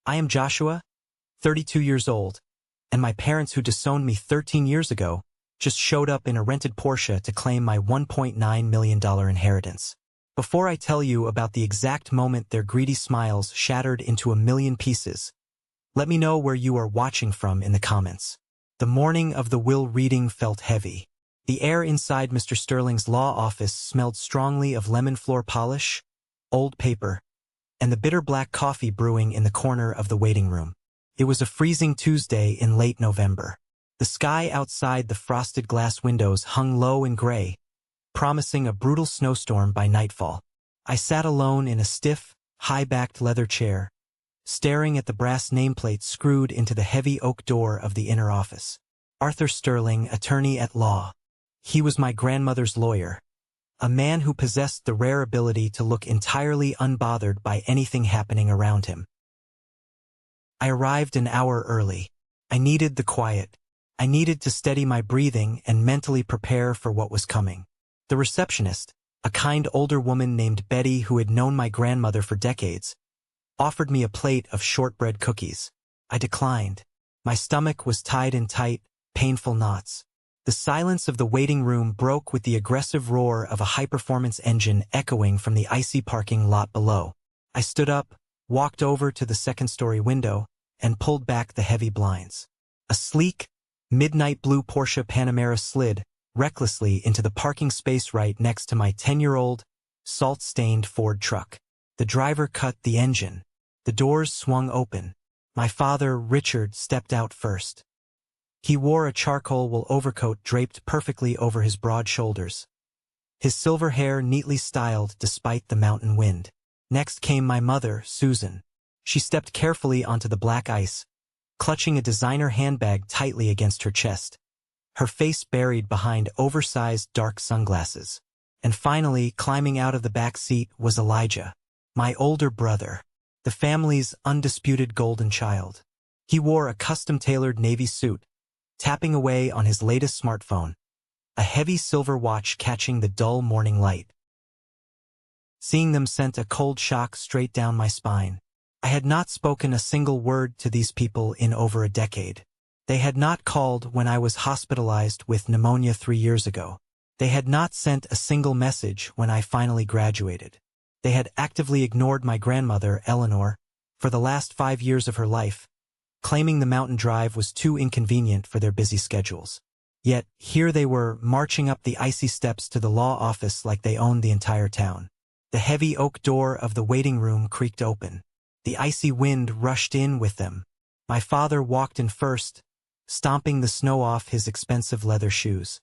I am Joshua, 32 years old, and my parents who disowned me 13 years ago just showed up in a rented Porsche to claim my $1.9 million inheritance. Before I tell you about the exact moment their greedy smiles shattered into a million pieces, let me know where you are watching from in the comments. The morning of the will reading felt heavy. The air inside Mr. Sterling's law office smelled strongly of lemon floor polish, old paper, and the bitter black coffee brewing in the corner of the waiting room. It was a freezing Tuesday in late November. The sky outside the frosted glass windows hung low and gray, promising a brutal snowstorm by nightfall. I sat alone in a stiff, high-backed leather chair, staring at the brass nameplate screwed into the heavy oak door of the inner office. Arthur Sterling, attorney at law. He was my grandmother's lawyer, a man who possessed the rare ability to look entirely unbothered by anything happening around him. I arrived an hour early. I needed the quiet. I needed to steady my breathing and mentally prepare for what was coming. The receptionist, a kind older woman named Betty who had known my grandmother for decades, offered me a plate of shortbread cookies. I declined. My stomach was tied in tight, painful knots. The silence of the waiting room broke with the aggressive roar of a high-performance engine echoing from the icy parking lot below. I stood up, walked over to the second-story window, and pulled back the heavy blinds. A sleek, midnight blue Porsche Panamera slid recklessly into the parking space right next to my 10-year-old, salt-stained Ford truck. The driver cut the engine. The doors swung open. My father, Richard, stepped out first. He wore a charcoal wool overcoat draped perfectly over his broad shoulders, his silver hair neatly styled despite the mountain wind. Next came my mother, Susan. She stepped carefully onto the black ice, clutching a designer handbag tightly against her chest, her face buried behind oversized dark sunglasses. And finally, climbing out of the back seat was Elijah, my older brother, the family's undisputed golden child. He wore a custom-tailored navy suit, tapping away on his latest smartphone, a heavy silver watch catching the dull morning light. Seeing them sent a cold shock straight down my spine. I had not spoken a single word to these people in over a decade. They had not called when I was hospitalized with pneumonia 3 years ago. They had not sent a single message when I finally graduated. They had actively ignored my grandmother, Eleanor, for the last 5 years of her life, claiming the mountain drive was too inconvenient for their busy schedules. Yet, here they were, marching up the icy steps to the law office like they owned the entire town. The heavy oak door of the waiting room creaked open. The icy wind rushed in with them. My father walked in first, stomping the snow off his expensive leather shoes.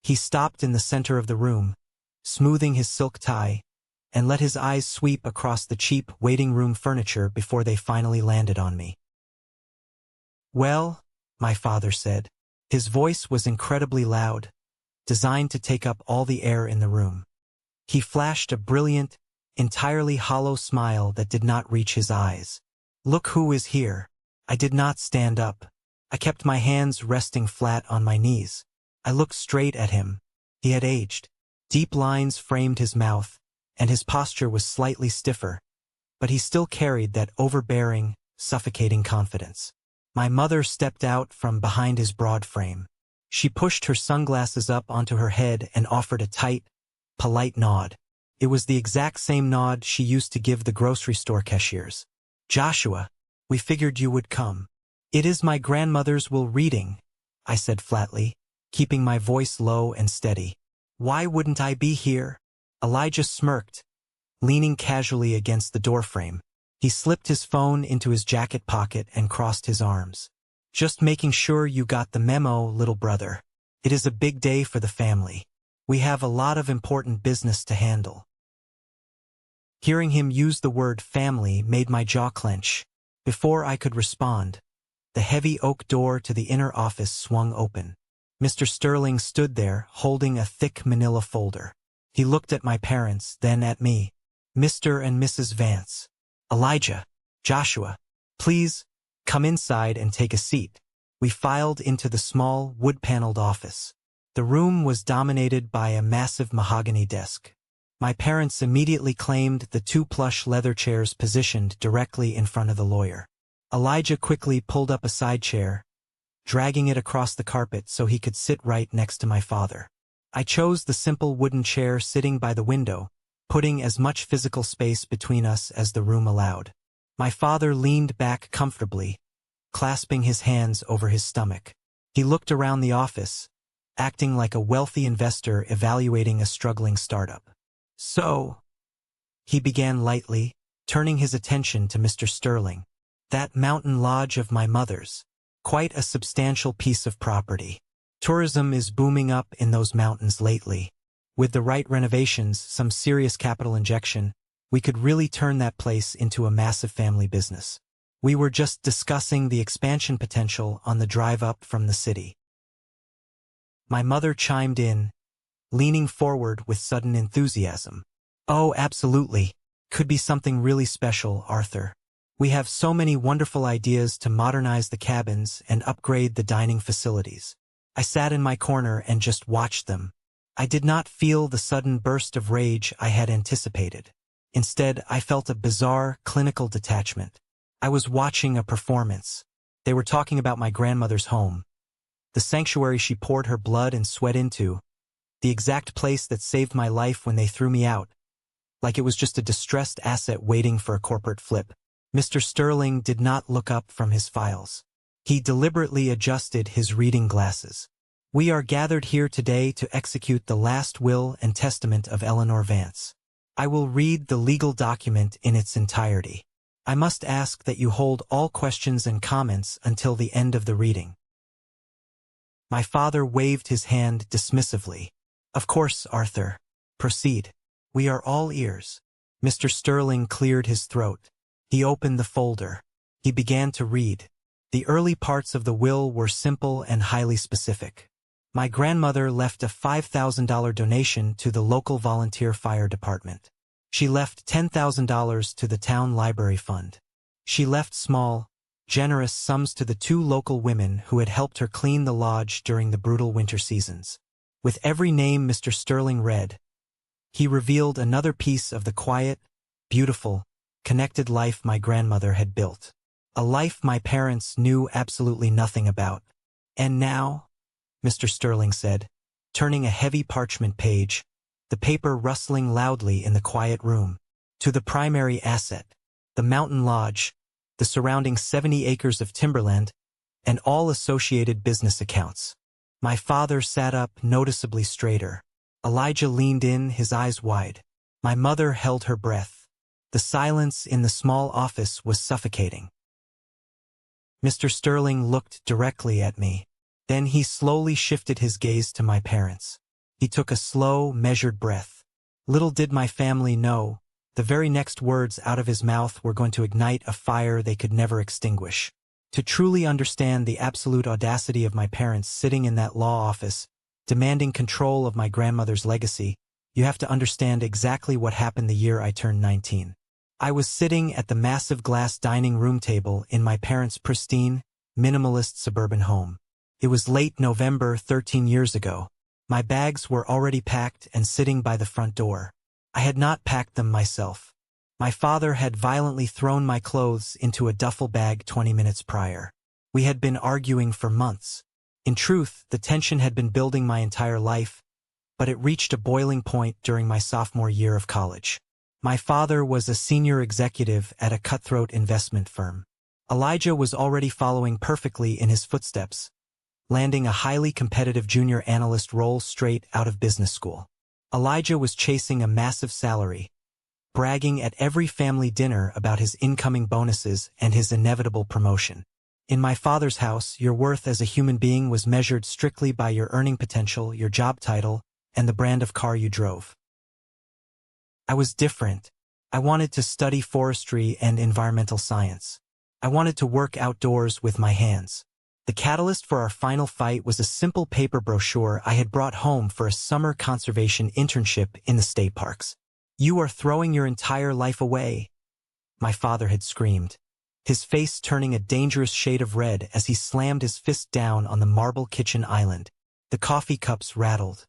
He stopped in the center of the room, smoothing his silk tie, and let his eyes sweep across the cheap waiting room furniture before they finally landed on me. "Well," my father said. His voice was incredibly loud, designed to take up all the air in the room. He flashed a brilliant, entirely hollow smile that did not reach his eyes. "Look who is here." I did not stand up. I kept my hands resting flat on my knees. I looked straight at him. He had aged. Deep lines framed his mouth, and his posture was slightly stiffer, but he still carried that overbearing, suffocating confidence. My mother stepped out from behind his broad frame. She pushed her sunglasses up onto her head and offered a tight, polite nod. It was the exact same nod she used to give the grocery store cashiers. "Joshua, we figured you would come." "It is my grandmother's will reading," I said flatly, keeping my voice low and steady. "Why wouldn't I be here?" Elijah smirked, leaning casually against the doorframe. He slipped his phone into his jacket pocket and crossed his arms. "Just making sure you got the memo, little brother. It is a big day for the family. We have a lot of important business to handle." Hearing him use the word family made my jaw clench. Before I could respond, the heavy oak door to the inner office swung open. Mr. Sterling stood there, holding a thick manila folder. He looked at my parents, then at me. "Mr. and Mrs. Vance. Elijah, Joshua, please, come inside and take a seat." We filed into the small, wood-paneled office. The room was dominated by a massive mahogany desk, My parents immediately claimed the 2 plush leather chairs positioned directly in front of the lawyer. Elijah quickly pulled up a side chair, dragging it across the carpet so he could sit right next to my father. I chose the simple wooden chair sitting by the window, putting as much physical space between us as the room allowed. My father leaned back comfortably, clasping his hands over his stomach. He looked around the office, acting like a wealthy investor evaluating a struggling startup. "So," he began lightly, turning his attention to Mr. Sterling, "that mountain lodge of my mother's. Quite a substantial piece of property. Tourism is booming up in those mountains lately. With the right renovations, some serious capital injection, we could really turn that place into a massive family business. We were just discussing the expansion potential on the drive up from the city." My mother chimed in, leaning forward with sudden enthusiasm. "Oh, absolutely. Could be something really special, Arthur. We have so many wonderful ideas to modernize the cabins and upgrade the dining facilities." I sat in my corner and just watched them. I did not feel the sudden burst of rage I had anticipated. Instead, I felt a bizarre, clinical detachment. I was watching a performance. They were talking about my grandmother's home, the sanctuary she poured her blood and sweat into, the exact place that saved my life when they threw me out, like it was just a distressed asset waiting for a corporate flip. Mr. Sterling did not look up from his files. He deliberately adjusted his reading glasses. "We are gathered here today to execute the last will and testament of Eleanor Vance. I will read the legal document in its entirety. I must ask that you hold all questions and comments until the end of the reading." My father waved his hand dismissively. "Of course, Arthur. Proceed. We are all ears." Mr. Sterling cleared his throat. He opened the folder. He began to read. The early parts of the will were simple and highly specific. My grandmother left a $5,000 donation to the local volunteer fire department. She left $10,000 to the town library fund. She left small, generous sums to the 2 local women who had helped her clean the lodge during the brutal winter seasons. With every name Mr. Sterling read, he revealed another piece of the quiet, beautiful, connected life my grandmother had built. A life my parents knew absolutely nothing about. "And now," Mr. Sterling said, turning a heavy parchment page, the paper rustling loudly in the quiet room, "to the primary asset, the mountain lodge, the surrounding 70 acres of timberland, and all associated business accounts." My father sat up noticeably straighter. Elijah leaned in, his eyes wide. My mother held her breath. The silence in the small office was suffocating. Mr. Sterling looked directly at me. Then he slowly shifted his gaze to my parents. He took a slow, measured breath. Little did my family know, the very next words out of his mouth were going to ignite a fire they could never extinguish. To truly understand the absolute audacity of my parents sitting in that law office, demanding control of my grandmother's legacy, you have to understand exactly what happened the year I turned 19. I was sitting at the massive glass dining room table in my parents' pristine, minimalist suburban home. It was late November 13 years ago. My bags were already packed and sitting by the front door. I had not packed them myself. My father had violently thrown my clothes into a duffel bag 20 minutes prior. We had been arguing for months. In truth, the tension had been building my entire life, but it reached a boiling point during my sophomore year of college. My father was a senior executive at a cutthroat investment firm. Elijah was already following perfectly in his footsteps, landing a highly competitive junior analyst role straight out of business school. Elijah was chasing a massive salary, bragging at every family dinner about his incoming bonuses and his inevitable promotion. In my father's house, your worth as a human being was measured strictly by your earning potential, your job title, and the brand of car you drove. I was different. I wanted to study forestry and environmental science. I wanted to work outdoors with my hands. The catalyst for our final fight was a simple paper brochure I had brought home for a summer conservation internship in the state parks. "You are throwing your entire life away," my father had screamed, his face turning a dangerous shade of red as he slammed his fist down on the marble kitchen island. The coffee cups rattled.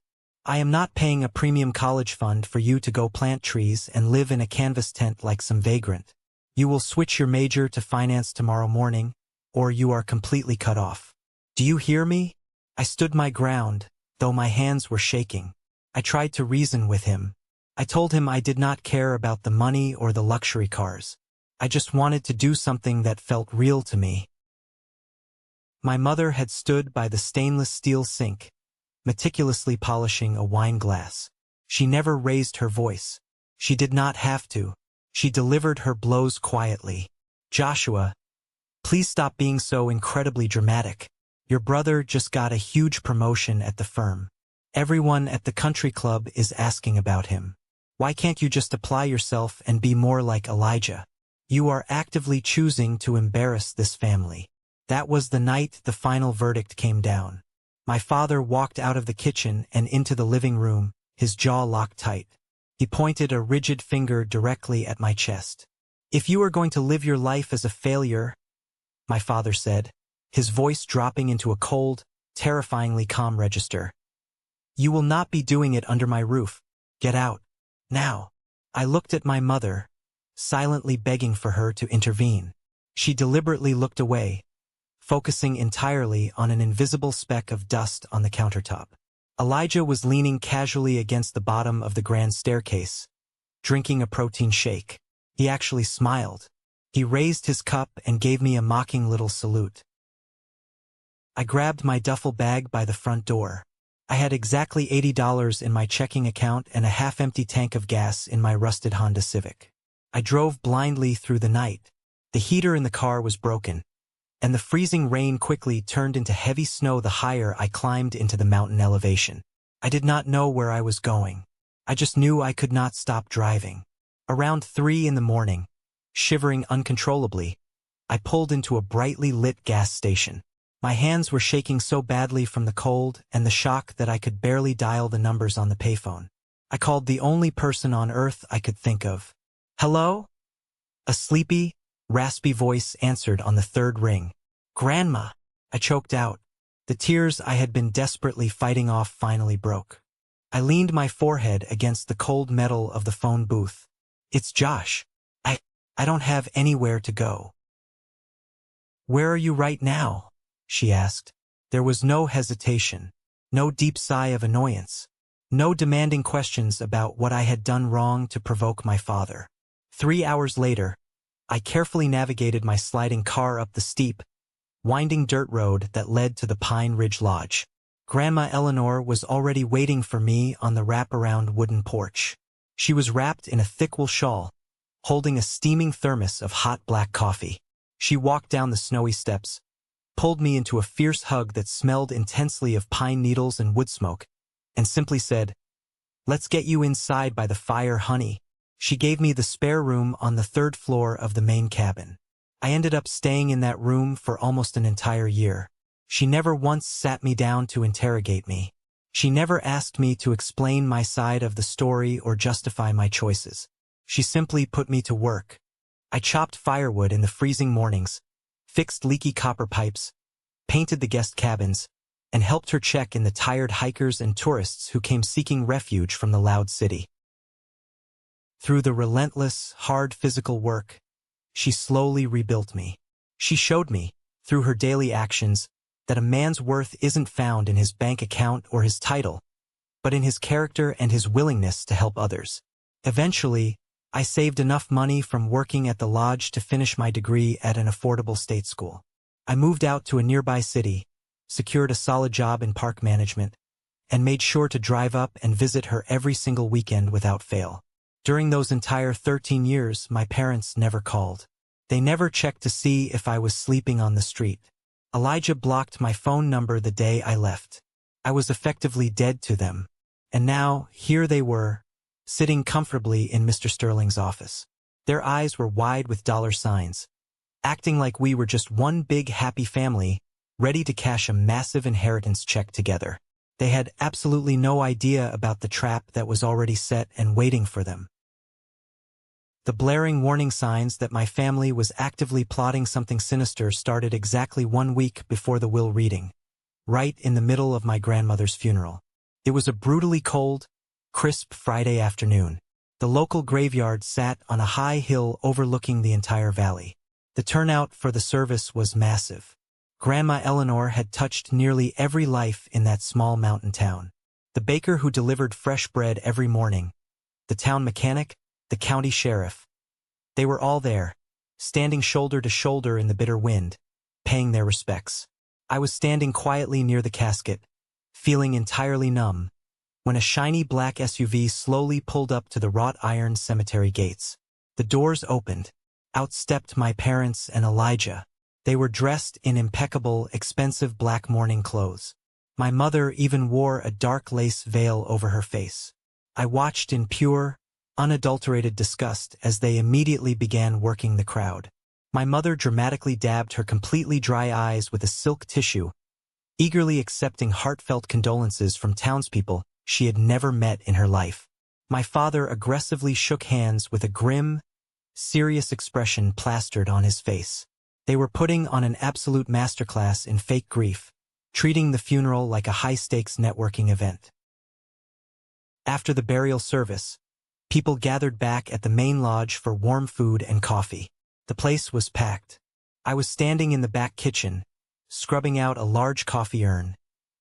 I am not paying a premium college fund for you to go plant trees and live in a canvas tent like some vagrant. You will switch your major to finance tomorrow morning, or you are completely cut off. Do you hear me? I stood my ground, though my hands were shaking. I tried to reason with him. I told him I did not care about the money or the luxury cars. I just wanted to do something that felt real to me. My mother had stood by the stainless steel sink, meticulously polishing a wine glass. She never raised her voice. She did not have to. She delivered her blows quietly. Joshua, please stop being so incredibly dramatic. Your brother just got a huge promotion at the firm. Everyone at the country club is asking about him. Why can't you just apply yourself and be more like Elijah? You are actively choosing to embarrass this family. That was the night the final verdict came down. My father walked out of the kitchen and into the living room, his jaw locked tight. He pointed a rigid finger directly at my chest. If you are going to live your life as a failure, my father said, his voice dropping into a cold, terrifyingly calm register, you will not be doing it under my roof. Get out. Now. I looked at my mother, silently begging for her to intervene. She deliberately looked away, focusing entirely on an invisible speck of dust on the countertop. Elijah was leaning casually against the bottom of the grand staircase, drinking a protein shake. He actually smiled. He raised his cup and gave me a mocking little salute. I grabbed my duffel bag by the front door. I had exactly $80 in my checking account and a half-empty tank of gas in my rusted Honda Civic. I drove blindly through the night. The heater in the car was broken, and the freezing rain quickly turned into heavy snow the higher I climbed into the mountain elevation. I did not know where I was going. I just knew I could not stop driving. Around 3 in the morning, shivering uncontrollably, I pulled into a brightly lit gas station. My hands were shaking so badly from the cold and the shock that I could barely dial the numbers on the payphone. I called the only person on earth I could think of. Hello? A sleepy, raspy voice answered on the third ring. Grandma, I choked out. The tears I had been desperately fighting off finally broke. I leaned my forehead against the cold metal of the phone booth. It's Josh. I don't have anywhere to go. Where are you right now? She asked. There was no hesitation, no deep sigh of annoyance, no demanding questions about what I had done wrong to provoke my father. 3 hours later, I carefully navigated my sliding car up the steep, winding dirt road that led to the Pine Ridge Lodge. Grandma Eleanor was already waiting for me on the wraparound wooden porch. She was wrapped in a thick wool shawl, holding a steaming thermos of hot black coffee. She walked down the snowy steps, pulled me into a fierce hug that smelled intensely of pine needles and wood smoke, and simply said, "Let's get you inside by the fire, honey." She gave me the spare room on the 3rd floor of the main cabin. I ended up staying in that room for almost an entire year. She never once sat me down to interrogate me. She never asked me to explain my side of the story or justify my choices. She simply put me to work. I chopped firewood in the freezing mornings, fixed leaky copper pipes, painted the guest cabins, and helped her check in the tired hikers and tourists who came seeking refuge from the loud city. Through the relentless, hard physical work, she slowly rebuilt me. She showed me, through her daily actions, that a man's worth isn't found in his bank account or his title, but in his character and his willingness to help others. Eventually, I saved enough money from working at the lodge to finish my degree at an affordable state school. I moved out to a nearby city, secured a solid job in park management, and made sure to drive up and visit her every single weekend without fail. During those entire 13 years, my parents never called. They never checked to see if I was sleeping on the street. Elijah blocked my phone number the day I left. I was effectively dead to them. And now, here they were, sitting comfortably in Mr. Sterling's office. Their eyes were wide with dollar signs, acting like we were just one big happy family, ready to cash a massive inheritance check together. They had absolutely no idea about the trap that was already set and waiting for them. The blaring warning signs that my family was actively plotting something sinister started exactly 1 week before the will reading, right in the middle of my grandmother's funeral. It was a brutally cold, crisp Friday afternoon. The local graveyard sat on a high hill overlooking the entire valley. The turnout for the service was massive. Grandma Eleanor had touched nearly every life in that small mountain town. The baker who delivered fresh bread every morning, the town mechanic, the county sheriff. They were all there, standing shoulder to shoulder in the bitter wind, paying their respects. I was standing quietly near the casket, feeling entirely numb, when a shiny black SUV slowly pulled up to the wrought iron cemetery gates. The doors opened. Out stepped my parents and Elijah. They were dressed in impeccable, expensive black mourning clothes. My mother even wore a dark lace veil over her face. I watched in pure, unadulterated disgust as they immediately began working the crowd. My mother dramatically dabbed her completely dry eyes with a silk tissue, eagerly accepting heartfelt condolences from townspeople she had never met in her life. My father aggressively shook hands with a grim, serious expression plastered on his face. They were putting on an absolute masterclass in fake grief, treating the funeral like a high-stakes networking event. After the burial service, people gathered back at the main lodge for warm food and coffee. The place was packed. I was standing in the back kitchen, scrubbing out a large coffee urn,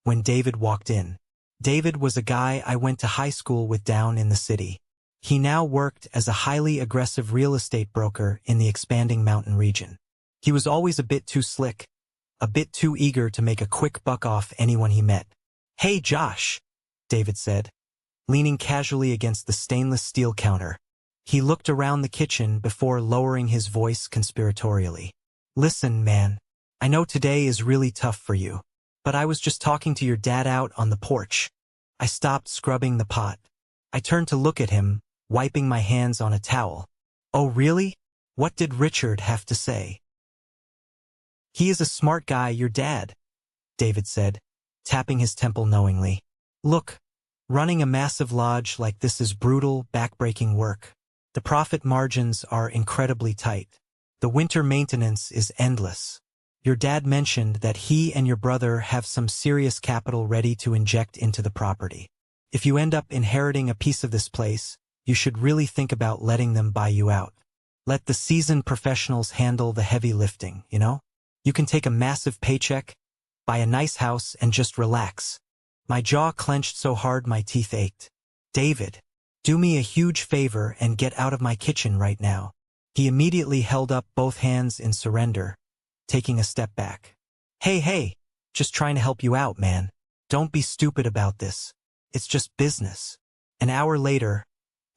when David walked in. David was a guy I went to high school with down in the city. He now worked as a highly aggressive real estate broker in the expanding mountain region. He was always a bit too slick, a bit too eager to make a quick buck off anyone he met. "Hey, Josh," David said, leaning casually against the stainless steel counter. He looked around the kitchen before lowering his voice conspiratorially. "Listen, man, I know today is really tough for you, but I was just talking to your dad out on the porch." I stopped scrubbing the pot. I turned to look at him, wiping my hands on a towel. "Oh, really? What did Richard have to say?" "He is a smart guy, your dad," David said, tapping his temple knowingly. "Look, running a massive lodge like this is brutal, backbreaking work. The profit margins are incredibly tight. The winter maintenance is endless. Your dad mentioned that he and your brother have some serious capital ready to inject into the property. If you end up inheriting a piece of this place, you should really think about letting them buy you out. Let the seasoned professionals handle the heavy lifting, you know? You can take a massive paycheck, buy a nice house, and just relax." My jaw clenched so hard my teeth ached. "David, do me a huge favor and get out of my kitchen right now." He immediately held up both hands in surrender, taking a step back. Hey, just trying to help you out, man. Don't be stupid about this. It's just business." An hour later,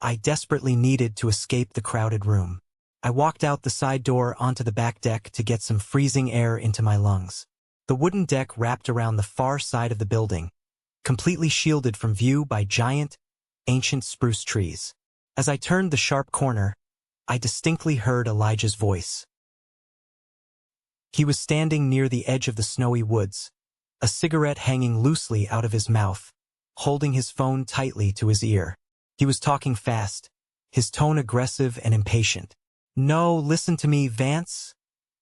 I desperately needed to escape the crowded room. I walked out the side door onto the back deck to get some freezing air into my lungs. The wooden deck wrapped around the far side of the building, completely shielded from view by giant, ancient spruce trees. As I turned the sharp corner, I distinctly heard Elijah's voice. He was standing near the edge of the snowy woods, a cigarette hanging loosely out of his mouth, holding his phone tightly to his ear. He was talking fast, his tone aggressive and impatient. "No, listen to me, Vance,"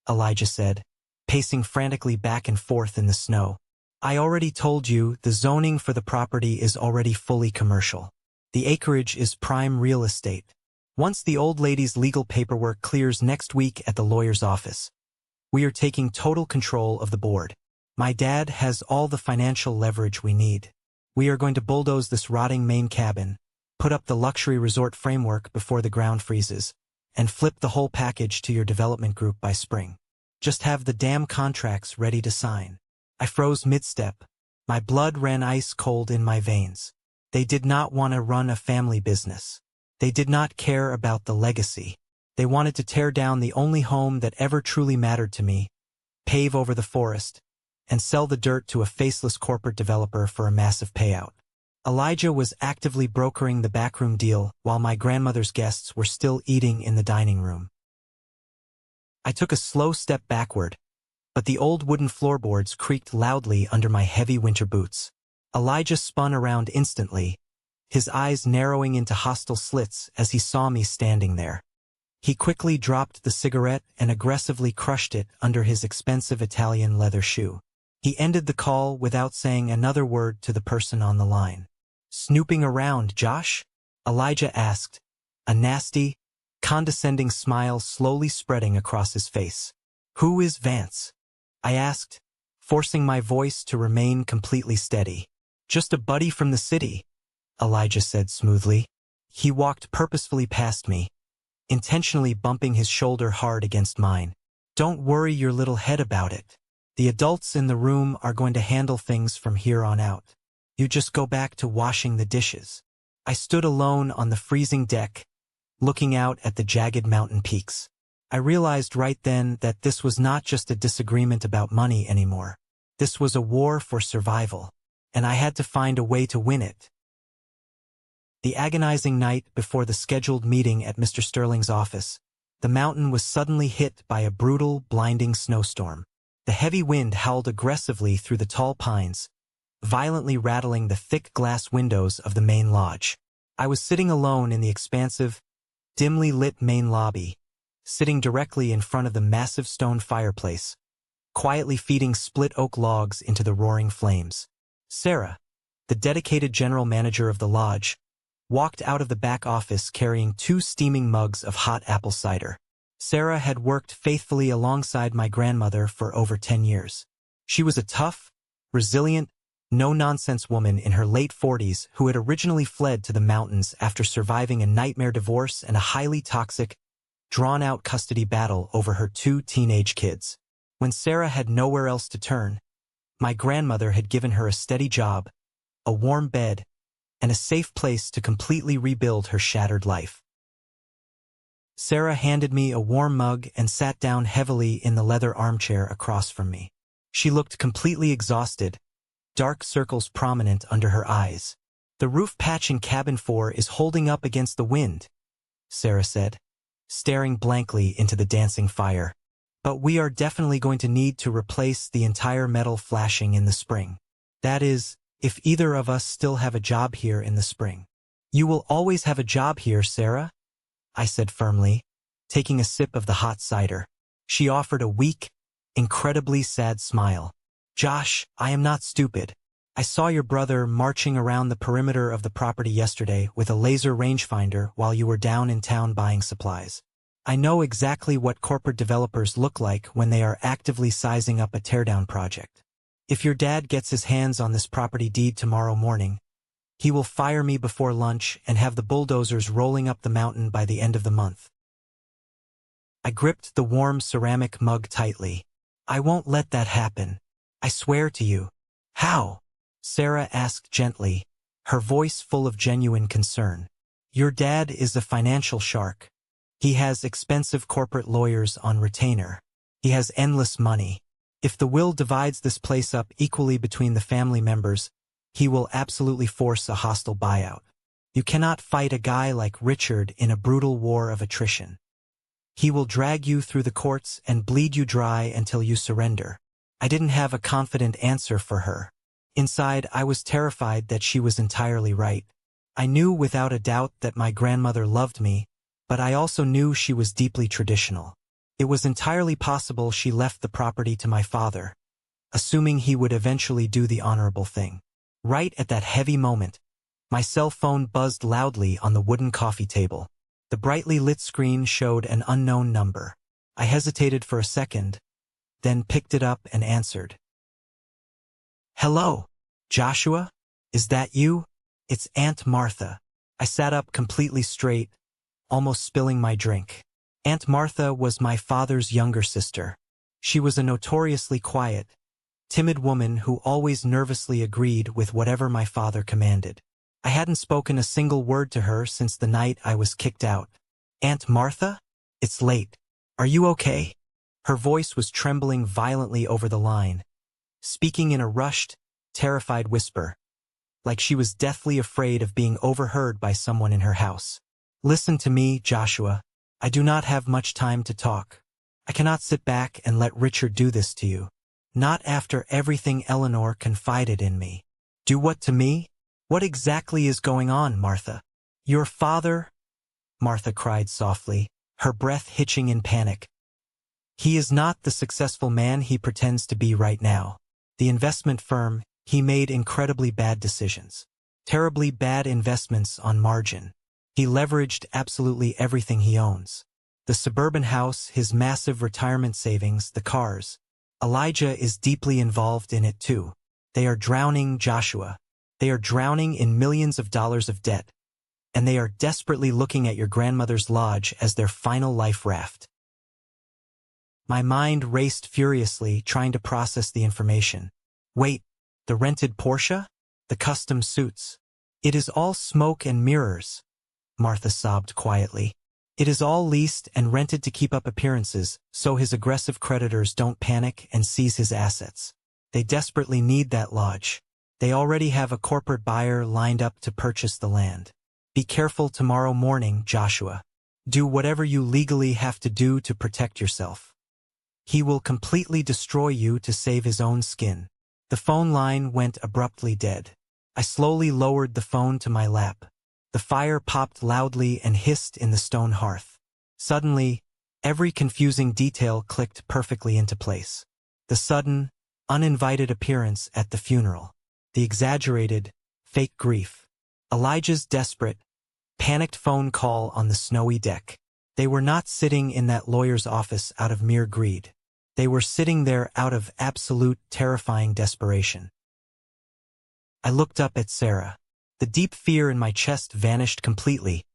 Elijah said, pacing frantically back and forth in the snow. "I already told you the zoning for the property is already fully commercial. The acreage is prime real estate. Once the old lady's legal paperwork clears next week at the lawyer's office, we are taking total control of the board. My dad has all the financial leverage we need. We are going to bulldoze this rotting main cabin, put up the luxury resort framework before the ground freezes, and flip the whole package to your development group by spring. Just have the damn contracts ready to sign." I froze mid-step. My blood ran ice cold in my veins. They did not want to run a family business. They did not care about the legacy. They wanted to tear down the only home that ever truly mattered to me, pave over the forest, and sell the dirt to a faceless corporate developer for a massive payout. Elijah was actively brokering the backroom deal while my grandmother's guests were still eating in the dining room. I took a slow step backward, but the old wooden floorboards creaked loudly under my heavy winter boots. Elijah spun around instantly, his eyes narrowing into hostile slits as he saw me standing there. He quickly dropped the cigarette and aggressively crushed it under his expensive Italian leather shoe. He ended the call without saying another word to the person on the line. Snooping around, Josh? Elijah asked, a nasty, condescending smile slowly spreading across his face. Who is Vance? I asked, forcing my voice to remain completely steady. Just a buddy from the city, Elijah said smoothly. He walked purposefully past me, intentionally bumping his shoulder hard against mine. Don't worry your little head about it. The adults in the room are going to handle things from here on out. You just go back to washing the dishes. I stood alone on the freezing deck, looking out at the jagged mountain peaks. I realized right then that this was not just a disagreement about money anymore. This was a war for survival, and I had to find a way to win it. The agonizing night before the scheduled meeting at Mr. Sterling's office, the mountain was suddenly hit by a brutal, blinding snowstorm. The heavy wind howled aggressively through the tall pines, violently rattling the thick glass windows of the main lodge. I was sitting alone in the expansive, dimly lit main lobby, sitting directly in front of the massive stone fireplace, quietly feeding split oak logs into the roaring flames. Sarah, the dedicated general manager of the lodge, walked out of the back office carrying 2 steaming mugs of hot apple cider. Sarah had worked faithfully alongside my grandmother for over 10 years. She was a tough, resilient, no-nonsense woman in her late 40s who had originally fled to the mountains after surviving a nightmare divorce and a highly toxic, drawn-out custody battle over her 2 teenage kids. When Sarah had nowhere else to turn, my grandmother had given her a steady job, a warm bed, and a safe place to completely rebuild her shattered life. Sarah handed me a warm mug and sat down heavily in the leather armchair across from me. She looked completely exhausted, dark circles prominent under her eyes. The roof patch in cabin 4 is holding up against the wind, Sarah said, staring blankly into the dancing fire. But we are definitely going to need to replace the entire metal flashing in the spring. That is, if either of us still have a job here in the spring. You will always have a job here, Sarah, I said firmly, taking a sip of the hot cider. She offered a weak, incredibly sad smile. Josh, I am not stupid. I saw your brother marching around the perimeter of the property yesterday with a laser rangefinder while you were down in town buying supplies. I know exactly what corporate developers look like when they are actively sizing up a teardown project. If your dad gets his hands on this property deed tomorrow morning, he will fire me before lunch and have the bulldozers rolling up the mountain by the end of the month. I gripped the warm ceramic mug tightly. I won't let that happen. I swear to you. How? Sarah asked gently, her voice full of genuine concern. Your dad is a financial shark. He has expensive corporate lawyers on retainer. He has endless money. If the will divides this place up equally between the family members, he will absolutely force a hostile buyout. You cannot fight a guy like Richard in a brutal war of attrition. He will drag you through the courts and bleed you dry until you surrender. I didn't have a confident answer for her. Inside, I was terrified that she was entirely right. I knew without a doubt that my grandmother loved me, but I also knew she was deeply traditional. It was entirely possible she left the property to my father, assuming he would eventually do the honorable thing. Right at that heavy moment, my cell phone buzzed loudly on the wooden coffee table. The brightly lit screen showed an unknown number. I hesitated for a second, then picked it up and answered. Hello, Joshua? Is that you? It's Aunt Martha. I sat up completely straight, almost spilling my drink. Aunt Martha was my father's younger sister. She was a notoriously quiet, timid woman who always nervously agreed with whatever my father commanded. I hadn't spoken a single word to her since the night I was kicked out. Aunt Martha? It's late. Are you okay? Her voice was trembling violently over the line, speaking in a rushed, terrified whisper, like she was deathly afraid of being overheard by someone in her house. Listen to me, Joshua. I do not have much time to talk. I cannot sit back and let Richard do this to you. Not after everything Eleanor confided in me. Do what to me? What exactly is going on, Martha? Your father? Martha cried softly, her breath hitching in panic. He is not the successful man he pretends to be right now. The investment firm, he made incredibly bad decisions. Terribly bad investments on margin. He leveraged absolutely everything he owns. The suburban house, his massive retirement savings, the cars. Elijah is deeply involved in it too. They are drowning Joshua. They are drowning in millions of dollars of debt. And they are desperately looking at your grandmother's lodge as their final life raft. My mind raced furiously, trying to process the information. Wait, the rented Porsche? The custom suits. It is all smoke and mirrors, Martha sobbed quietly. It is all leased and rented to keep up appearances, so his aggressive creditors don't panic and seize his assets. They desperately need that lodge. They already have a corporate buyer lined up to purchase the land. Be careful tomorrow morning, Joshua. Do whatever you legally have to do to protect yourself. He will completely destroy you to save his own skin. The phone line went abruptly dead. I slowly lowered the phone to my lap. The fire popped loudly and hissed in the stone hearth. Suddenly, every confusing detail clicked perfectly into place. The sudden, uninvited appearance at the funeral. The exaggerated, fake grief. Elijah's desperate, panicked phone call on the snowy deck. They were not sitting in that lawyer's office out of mere greed. They were sitting there out of absolute, terrifying desperation. I looked up at Sarah. The deep fear in my chest vanished completely,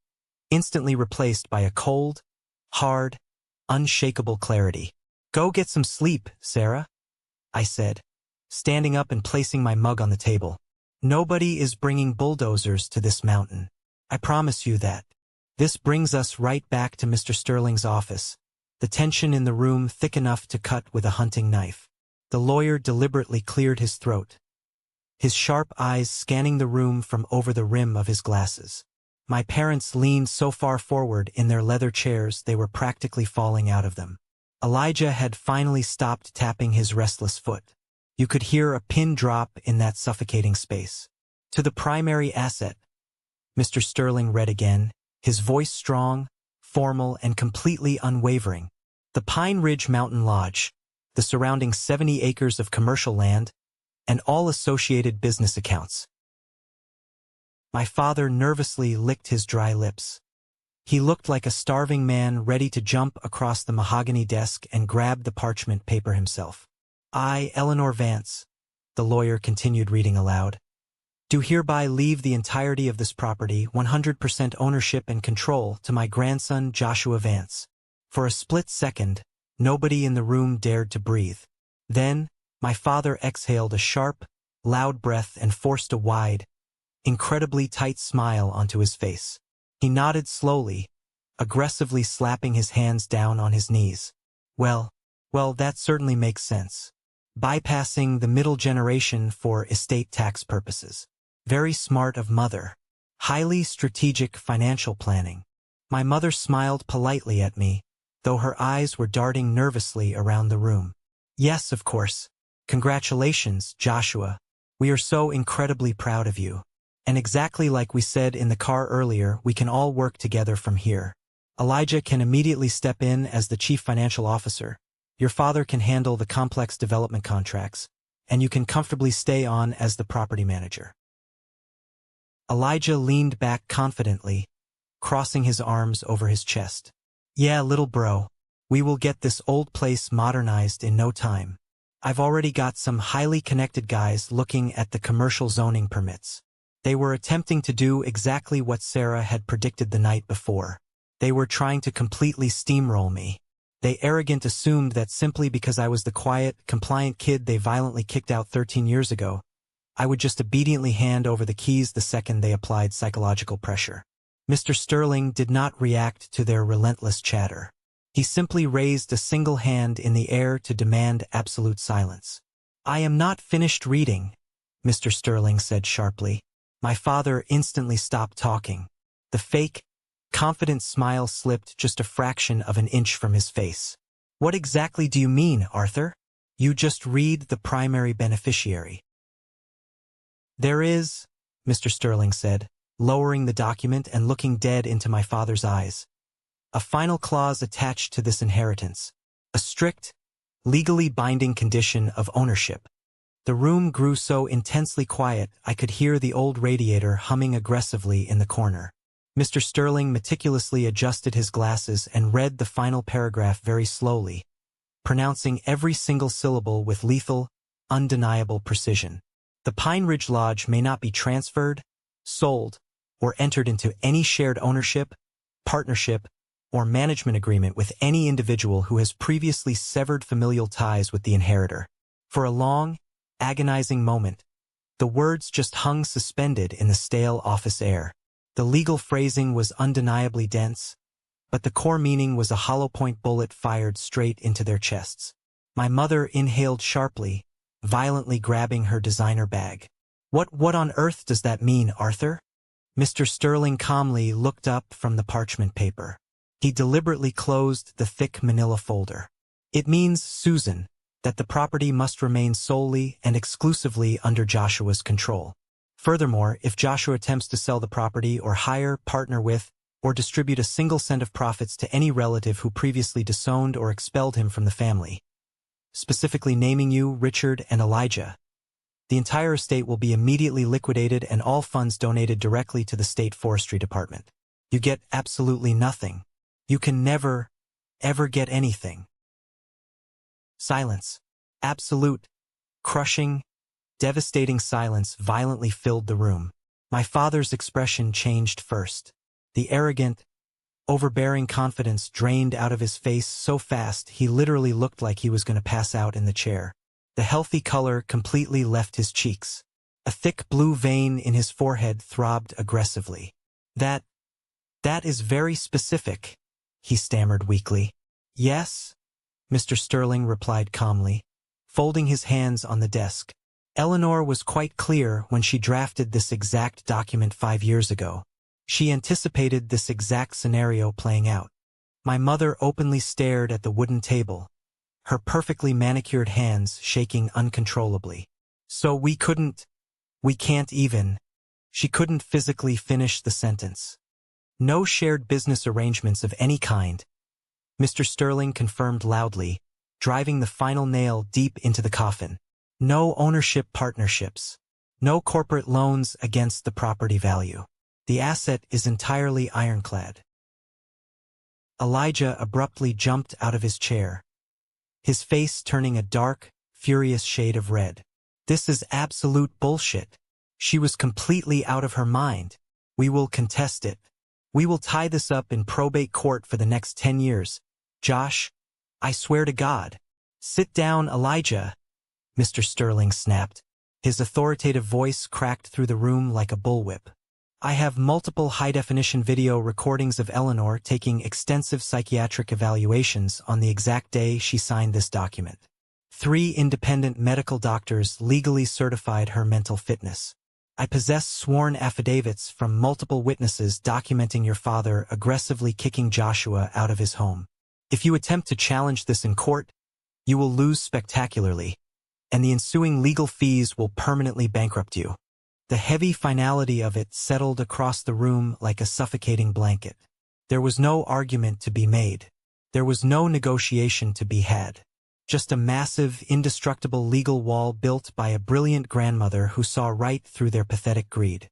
instantly replaced by a cold, hard, unshakable clarity. Go get some sleep, Sarah, I said, standing up and placing my mug on the table. Nobody is bringing bulldozers to this mountain. I promise you that. This brings us right back to Mr. Sterling's office, the tension in the room thick enough to cut with a hunting knife. The lawyer deliberately cleared his throat, his sharp eyes scanning the room from over the rim of his glasses. My parents leaned so far forward in their leather chairs they were practically falling out of them. Elijah had finally stopped tapping his restless foot. You could hear a pin drop in that suffocating space. To the primary asset, Mr. Sterling read again, his voice strong, formal, and completely unwavering. The Pine Ridge Mountain Lodge, the surrounding 70 acres of commercial land, and all associated business accounts. My father nervously licked his dry lips. He looked like a starving man ready to jump across the mahogany desk and grab the parchment paper himself. I, Eleanor Vance, the lawyer continued reading aloud, do hereby leave the entirety of this property, 100% ownership and control, to my grandson Joshua Vance. For a split second, nobody in the room dared to breathe. Then, my father exhaled a sharp, loud breath and forced a wide, incredibly tight smile onto his face. He nodded slowly, aggressively slapping his hands down on his knees. Well, that certainly makes sense. Bypassing the middle generation for estate tax purposes. Very smart of mother. Highly strategic financial planning. My mother smiled politely at me, though her eyes were darting nervously around the room. Yes, of course. Congratulations, Joshua. We are so incredibly proud of you. And exactly like we said in the car earlier, we can all work together from here. Elijah can immediately step in as the chief financial officer. Your father can handle the complex development contracts, and you can comfortably stay on as the property manager. Elijah leaned back confidently, crossing his arms over his chest. Yeah, little bro. We will get this old place modernized in no time. I've already got some highly connected guys looking at the commercial zoning permits. They were attempting to do exactly what Sarah had predicted the night before. They were trying to completely steamroll me. They arrogant assumed that simply because I was the quiet, compliant kid they violently kicked out 13 years ago, I would just obediently hand over the keys the second they applied psychological pressure. Mr. Sterling did not react to their relentless chatter. He simply raised a single hand in the air to demand absolute silence. I am not finished reading, Mr. Sterling said sharply. My father instantly stopped talking. The fake, confident smile slipped just a fraction of an inch from his face. What exactly do you mean, Arthur? You just read the primary beneficiary. There is, Mr. Sterling said, lowering the document and looking dead into my father's eyes. A final clause attached to this inheritance. A strict, legally binding condition of ownership. The room grew so intensely quiet I could hear the old radiator humming aggressively in the corner. Mr. Sterling meticulously adjusted his glasses and read the final paragraph very slowly, pronouncing every single syllable with lethal, undeniable precision. The Pine Ridge Lodge may not be transferred, sold, or entered into any shared ownership, partnership, or management agreement with any individual who has previously severed familial ties with the inheritor. For a long, agonizing moment, the words just hung suspended in the stale office air. The legal phrasing was undeniably dense, but the core meaning was a hollow-point bullet fired straight into their chests. My mother inhaled sharply, violently grabbing her designer bag. What on earth does that mean, Arthur? Mr. Sterling calmly looked up from the parchment paper. He deliberately closed the thick manila folder. It means, Susan, that the property must remain solely and exclusively under Joshua's control. Furthermore, if Joshua attempts to sell the property or hire, partner with, or distribute a single cent of profits to any relative who previously disowned or expelled him from the family, specifically naming you, Richard, and Elijah, the entire estate will be immediately liquidated and all funds donated directly to the State Forestry Department. You get absolutely nothing. You can never, ever get anything. Silence. Absolute, crushing, devastating silence violently filled the room. My father's expression changed first. The arrogant, overbearing confidence drained out of his face so fast he literally looked like he was going to pass out in the chair. The healthy color completely left his cheeks. A thick blue vein in his forehead throbbed aggressively. That is very specific, he stammered weakly. Yes, Mr. Sterling replied calmly, folding his hands on the desk. Eleanor was quite clear when she drafted this exact document 5 years ago. She anticipated this exact scenario playing out. My mother openly stared at the wooden table, her perfectly manicured hands shaking uncontrollably. So we can't even. She couldn't physically finish the sentence. No shared business arrangements of any kind, Mr. Sterling confirmed loudly, driving the final nail deep into the coffin. No ownership partnerships. No corporate loans against the property value. The asset is entirely ironclad. Elijah abruptly jumped out of his chair, his face turning a dark, furious shade of red. This is absolute bullshit. She was completely out of her mind. We will contest it. We will tie this up in probate court for the next 10 years. Josh, I swear to God. Sit down, Elijah, Mr. Sterling snapped. His authoritative voice cracked through the room like a bullwhip. I have multiple high-definition video recordings of Eleanor taking extensive psychiatric evaluations on the exact day she signed this document. 3 independent medical doctors legally certified her mental fitness. I possess sworn affidavits from multiple witnesses documenting your father aggressively kicking Joshua out of his home. If you attempt to challenge this in court, you will lose spectacularly, and the ensuing legal fees will permanently bankrupt you. The heavy finality of it settled across the room like a suffocating blanket. There was no argument to be made. There was no negotiation to be had. Just a massive, indestructible legal wall built by a brilliant grandmother who saw right through their pathetic greed.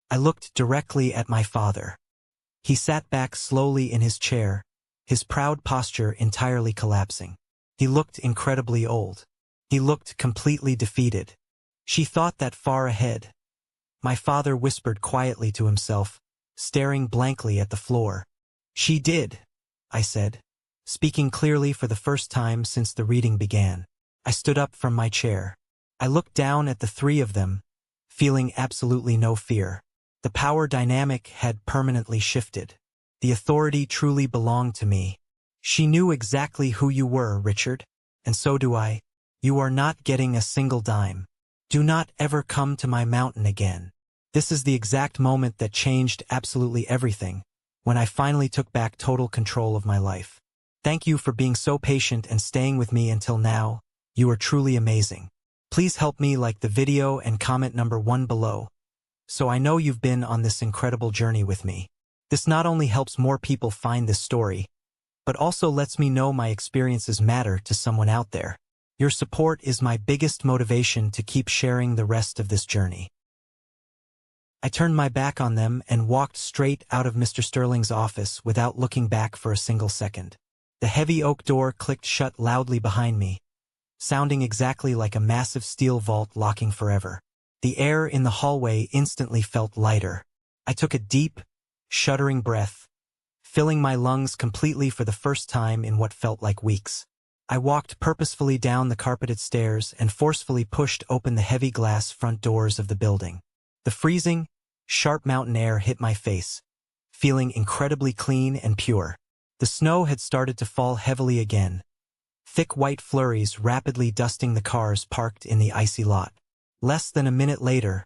I looked directly at my father. He sat back slowly in his chair, his proud posture entirely collapsing. He looked incredibly old. He looked completely defeated. She thought that far ahead. My father whispered quietly to himself, staring blankly at the floor. She did, I said, speaking clearly for the first time since the reading began. I stood up from my chair. I looked down at the 3 of them, feeling absolutely no fear. The power dynamic had permanently shifted. The authority truly belonged to me. She knew exactly who you were, Richard, and so do I. You are not getting a single dime. Do not ever come to my mountain again. This is the exact moment that changed absolutely everything, when I finally took back total control of my life. Thank you for being so patient and staying with me until now. You are truly amazing. Please help me like the video and comment number 1 below, so I know you've been on this incredible journey with me. This not only helps more people find this story, but also lets me know my experiences matter to someone out there. Your support is my biggest motivation to keep sharing the rest of this journey. I turned my back on them and walked straight out of Mr. Sterling's office without looking back for a single second. The heavy oak door clicked shut loudly behind me, sounding exactly like a massive steel vault locking forever. The air in the hallway instantly felt lighter. I took a deep, shuddering breath, filling my lungs completely for the first time in what felt like weeks. I walked purposefully down the carpeted stairs and forcefully pushed open the heavy glass front doors of the building. The freezing, sharp mountain air hit my face, feeling incredibly clean and pure. The snow had started to fall heavily again, thick white flurries rapidly dusting the cars parked in the icy lot. Less than a minute later,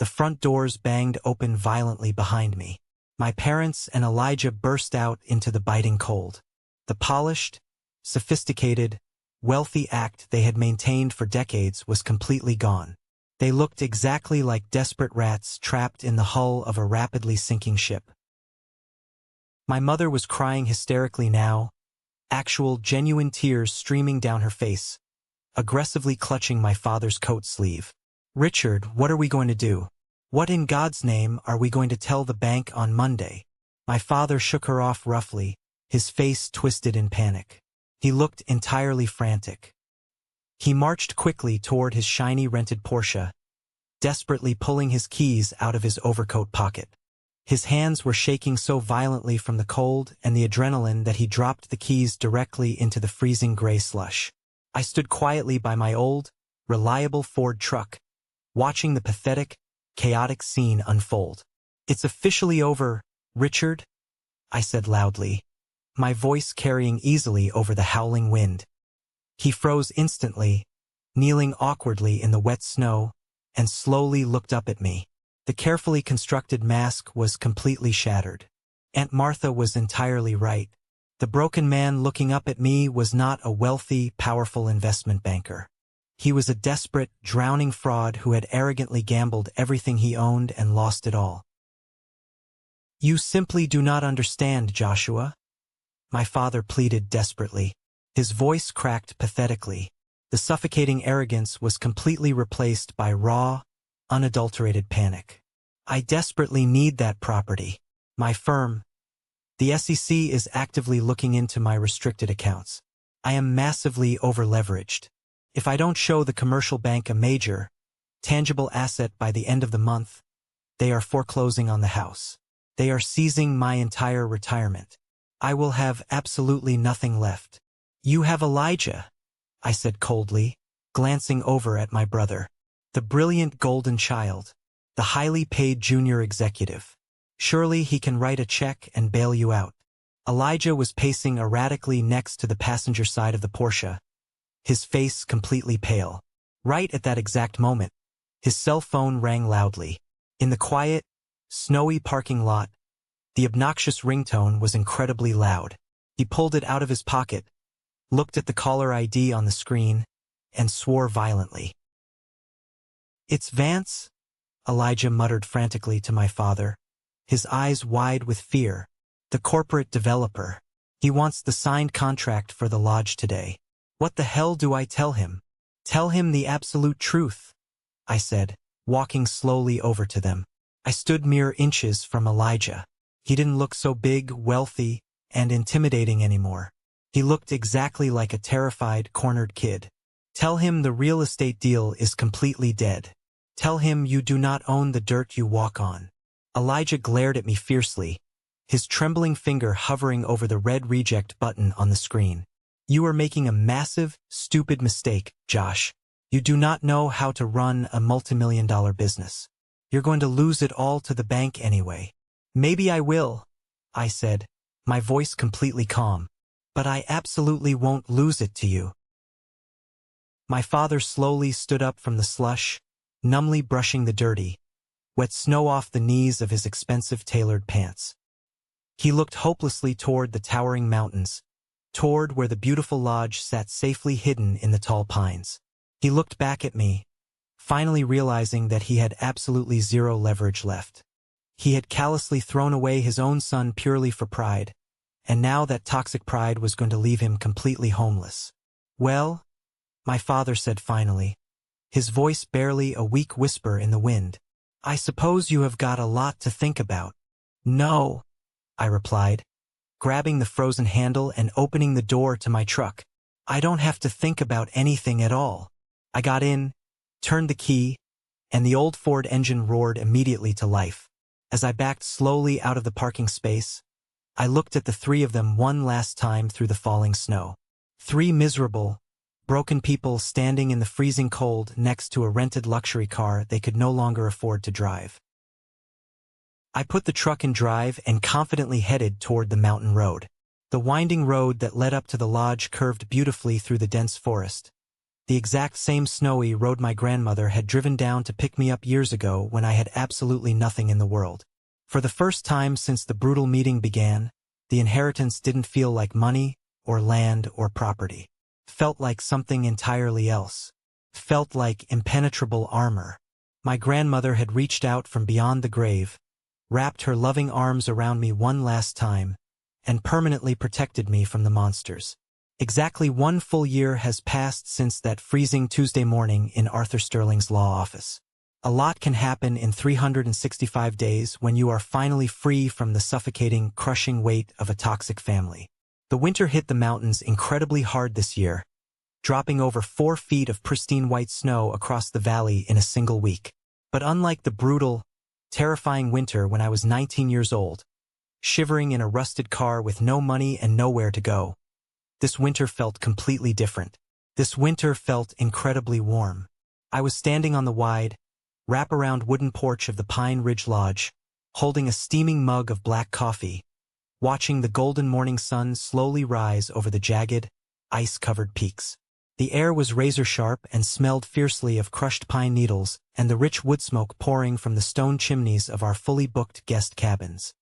the front doors banged open violently behind me. My parents and Elijah burst out into the biting cold. The polished, sophisticated, wealthy act they had maintained for decades was completely gone. They looked exactly like desperate rats trapped in the hull of a rapidly sinking ship. My mother was crying hysterically now, actual genuine tears streaming down her face, aggressively clutching my father's coat sleeve. "Richard, what are we going to do? What in God's name are we going to tell the bank on Monday?" My father shook her off roughly, his face twisted in panic. He looked entirely frantic. He marched quickly toward his shiny rented Porsche, desperately pulling his keys out of his overcoat pocket. His hands were shaking so violently from the cold and the adrenaline that he dropped the keys directly into the freezing gray slush. I stood quietly by my old, reliable Ford truck, watching the pathetic, chaotic scene unfold. "It's officially over, Richard," I said loudly, my voice carrying easily over the howling wind. He froze instantly, kneeling awkwardly in the wet snow, and slowly looked up at me. The carefully constructed mask was completely shattered. Aunt Martha was entirely right. The broken man looking up at me was not a wealthy, powerful investment banker. He was a desperate, drowning fraud who had arrogantly gambled everything he owned and lost it all. "You simply do not understand, Joshua," my father pleaded desperately. His voice cracked pathetically. The suffocating arrogance was completely replaced by raw, unadulterated panic. "I desperately need that property. My firm, the SEC, is actively looking into my restricted accounts. I am massively over-leveraged. If I don't show the commercial bank a major, tangible asset by the end of the month, they are foreclosing on the house. They are seizing my entire retirement. I will have absolutely nothing left." "You have Elijah," I said coldly, glancing over at my brother. "The brilliant golden child, the highly paid junior executive. Surely he can write a check and bail you out." Elijah was pacing erratically next to the passenger side of the Porsche, his face completely pale. Right at that exact moment, his cell phone rang loudly. In the quiet, snowy parking lot, the obnoxious ringtone was incredibly loud. He pulled it out of his pocket, looked at the caller ID on the screen, and swore violently. "It's Vance," Elijah muttered frantically to my father, his eyes wide with fear. "The corporate developer. He wants the signed contract for the lodge today." "What the hell do I tell him?" "Tell him the absolute truth," I said, walking slowly over to them. I stood mere inches from Elijah. He didn't look so big, wealthy, and intimidating anymore. He looked exactly like a terrified, cornered kid. "Tell him the real estate deal is completely dead. Tell him you do not own the dirt you walk on." Elijah glared at me fiercely, his trembling finger hovering over the red reject button on the screen. "You are making a massive, stupid mistake, Josh. You do not know how to run a multimillion-dollar business. You're going to lose it all to the bank anyway." "Maybe I will," I said, my voice completely calm. "But I absolutely won't lose it to you." My father slowly stood up from the slush, numbly brushing the dirty, wet snow off the knees of his expensive tailored pants. He looked hopelessly toward the towering mountains, toward where the beautiful lodge sat safely hidden in the tall pines. He looked back at me, finally realizing that he had absolutely zero leverage left. He had callously thrown away his own son purely for pride, and now that toxic pride was going to leave him completely homeless. "Well," my father said finally, his voice barely a weak whisper in the wind. I suppose you have got a lot to think about. No, I replied, grabbing the frozen handle and opening the door to my truck. I don't have to think about anything at all. I got in, turned the key, and the old Ford engine roared immediately to life. As I backed slowly out of the parking space, I looked at the three of them one last time through the falling snow. Three miserable, broken people standing in the freezing cold next to a rented luxury car they could no longer afford to drive. I put the truck in drive and confidently headed toward the mountain road. The winding road that led up to the lodge curved beautifully through the dense forest. The exact same snowy road my grandmother had driven down to pick me up years ago when I had absolutely nothing in the world. For the first time since the brutal meeting began, the inheritance didn't feel like money or land or property. Felt like something entirely else. Felt like impenetrable armor. My grandmother had reached out from beyond the grave, wrapped her loving arms around me one last time, and permanently protected me from the monsters. Exactly 1 full year has passed since that freezing Tuesday morning in Arthur Sterling's law office. A lot can happen in 365 days when you are finally free from the suffocating, crushing weight of a toxic family. The winter hit the mountains incredibly hard this year, dropping over 4 feet of pristine white snow across the valley in a single week. But unlike the brutal, terrifying winter when I was 19 years old, shivering in a rusted car with no money and nowhere to go, this winter felt completely different. This winter felt incredibly warm. I was standing on the wide, wrap-around wooden porch of the Pine Ridge Lodge, holding a steaming mug of black coffee, watching the golden morning sun slowly rise over the jagged, ice-covered peaks. The air was razor-sharp and smelled fiercely of crushed pine needles and the rich wood smoke pouring from the stone chimneys of our fully booked guest cabins.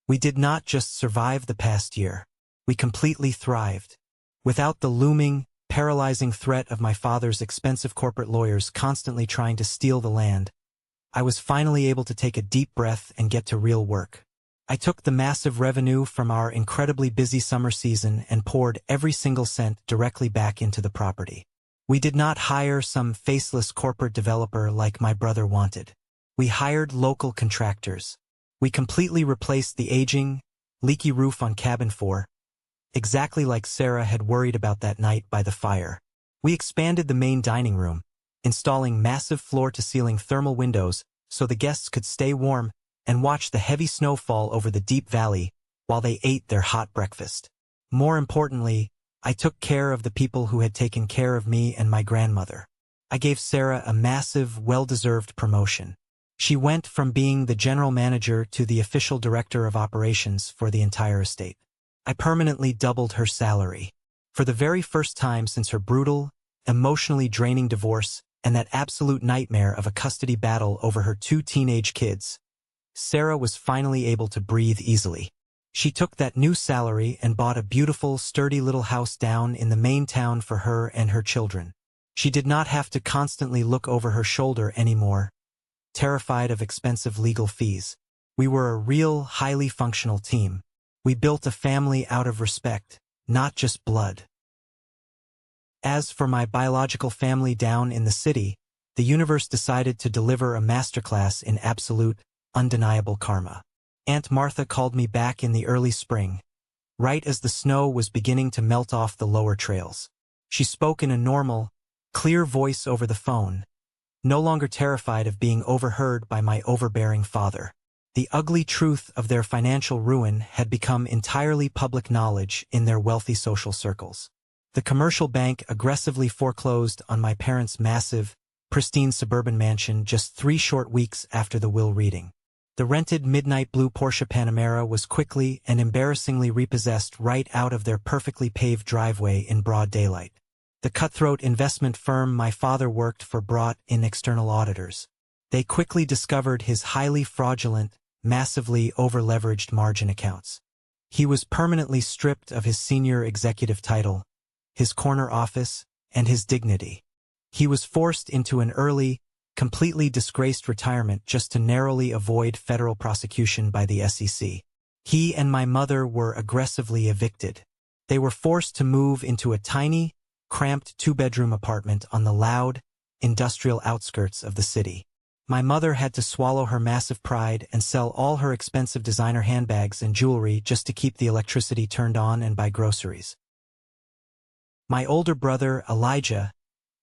We did not just survive the past year. We completely thrived. Without the looming, paralyzing threat of my father's expensive corporate lawyers constantly trying to steal the land, I was finally able to take a deep breath and get to real work. I took the massive revenue from our incredibly busy summer season and poured every single cent directly back into the property. We did not hire some faceless corporate developer like my brother wanted. We hired local contractors. We completely replaced the aging, leaky roof on cabin 4, exactly like Sarah had worried about that night by the fire. We expanded the main dining room, installing massive floor-to-ceiling thermal windows so the guests could stay warm and watch the heavy snow fall over the deep valley while they ate their hot breakfast. More importantly, I took care of the people who had taken care of me and my grandmother. I gave Sarah a massive, well-deserved promotion. She went from being the general manager to the official director of operations for the entire estate. I permanently doubled her salary. For the very first time since her brutal, emotionally draining divorce and that absolute nightmare of a custody battle over her 2 teenage kids, Sarah was finally able to breathe easily. She took that new salary and bought a beautiful, sturdy little house down in the main town for her and her children. She did not have to constantly look over her shoulder anymore, terrified of expensive legal fees. We were a real, highly functional team. We built a family out of respect, not just blood. As for my biological family down in the city, the universe decided to deliver a masterclass in absolute, undeniable karma. Aunt Martha called me back in the early spring, right as the snow was beginning to melt off the lower trails. She spoke in a normal, clear voice over the phone, no longer terrified of being overheard by my overbearing father. The ugly truth of their financial ruin had become entirely public knowledge in their wealthy social circles. The commercial bank aggressively foreclosed on my parents' massive, pristine suburban mansion just 3 short weeks after the will reading. The rented midnight blue Porsche Panamera was quickly and embarrassingly repossessed right out of their perfectly paved driveway in broad daylight. The cutthroat investment firm my father worked for brought in external auditors. They quickly discovered his highly fraudulent, massively over-leveraged margin accounts. He was permanently stripped of his senior executive title, his corner office, and his dignity. He was forced into an early, completely disgraced retirement just to narrowly avoid federal prosecution by the SEC. He and my mother were aggressively evicted. They were forced to move into a tiny, cramped two-bedroom apartment on the loud, industrial outskirts of the city. My mother had to swallow her massive pride and sell all her expensive designer handbags and jewelry just to keep the electricity turned on and buy groceries. My older brother, Elijah,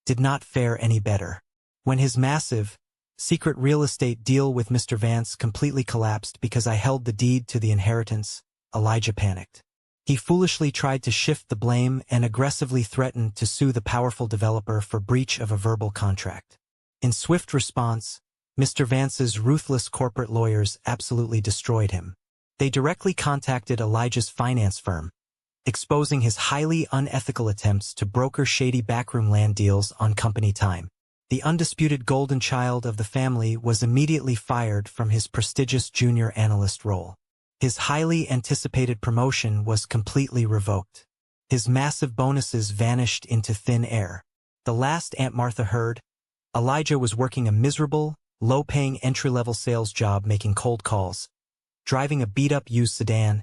did not fare any better. When his massive, secret real estate deal with Mr. Vance completely collapsed because I held the deed to the inheritance, Elijah panicked. He foolishly tried to shift the blame and aggressively threatened to sue the powerful developer for breach of a verbal contract. In swift response, Mr. Vance's ruthless corporate lawyers absolutely destroyed him. They directly contacted Elijah's finance firm, exposing his highly unethical attempts to broker shady backroom land deals on company time. The undisputed golden child of the family was immediately fired from his prestigious junior analyst role. His highly anticipated promotion was completely revoked. His massive bonuses vanished into thin air. The last Aunt Martha heard, Elijah was working a miserable, low-paying entry-level sales job making cold calls, driving a beat-up used sedan,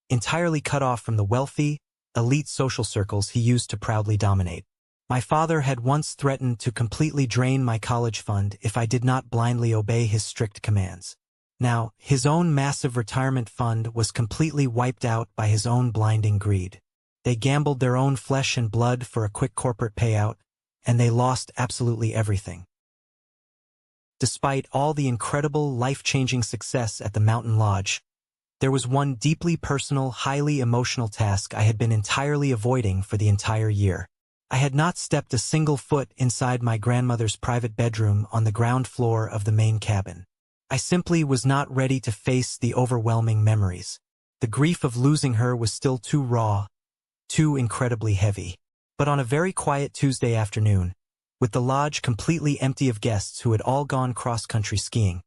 entirely cut off from the wealthy, elite social circles he used to proudly dominate. My father had once threatened to completely drain my college fund if I did not blindly obey his strict commands. Now, his own massive retirement fund was completely wiped out by his own blinding greed. They gambled their own flesh and blood for a quick corporate payout, and they lost absolutely everything. Despite all the incredible, life-changing success at the Mountain Lodge, there was one deeply personal, highly emotional task I had been entirely avoiding for the entire year. I had not stepped a single foot inside my grandmother's private bedroom on the ground floor of the main cabin. I simply was not ready to face the overwhelming memories. The grief of losing her was still too raw, too incredibly heavy. But on a very quiet Tuesday afternoon, with the lodge completely empty of guests who had all gone cross-country skiing,